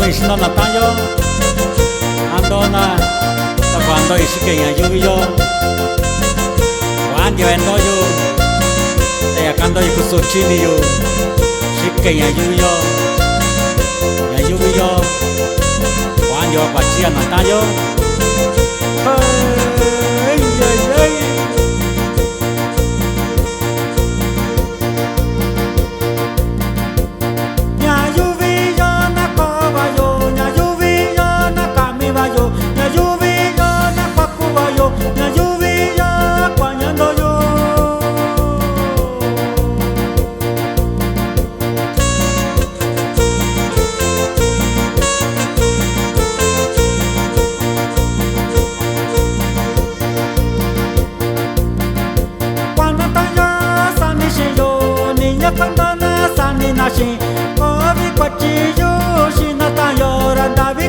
ishino na tayo ando na ta cuando ishike ya yuyo wan yo endo yo te akando ikusuchini yo shike ya yuyo wan yo pachia na tayo hey hey hey Sani nashi, ovi kwachi yo, shina tayo randa vi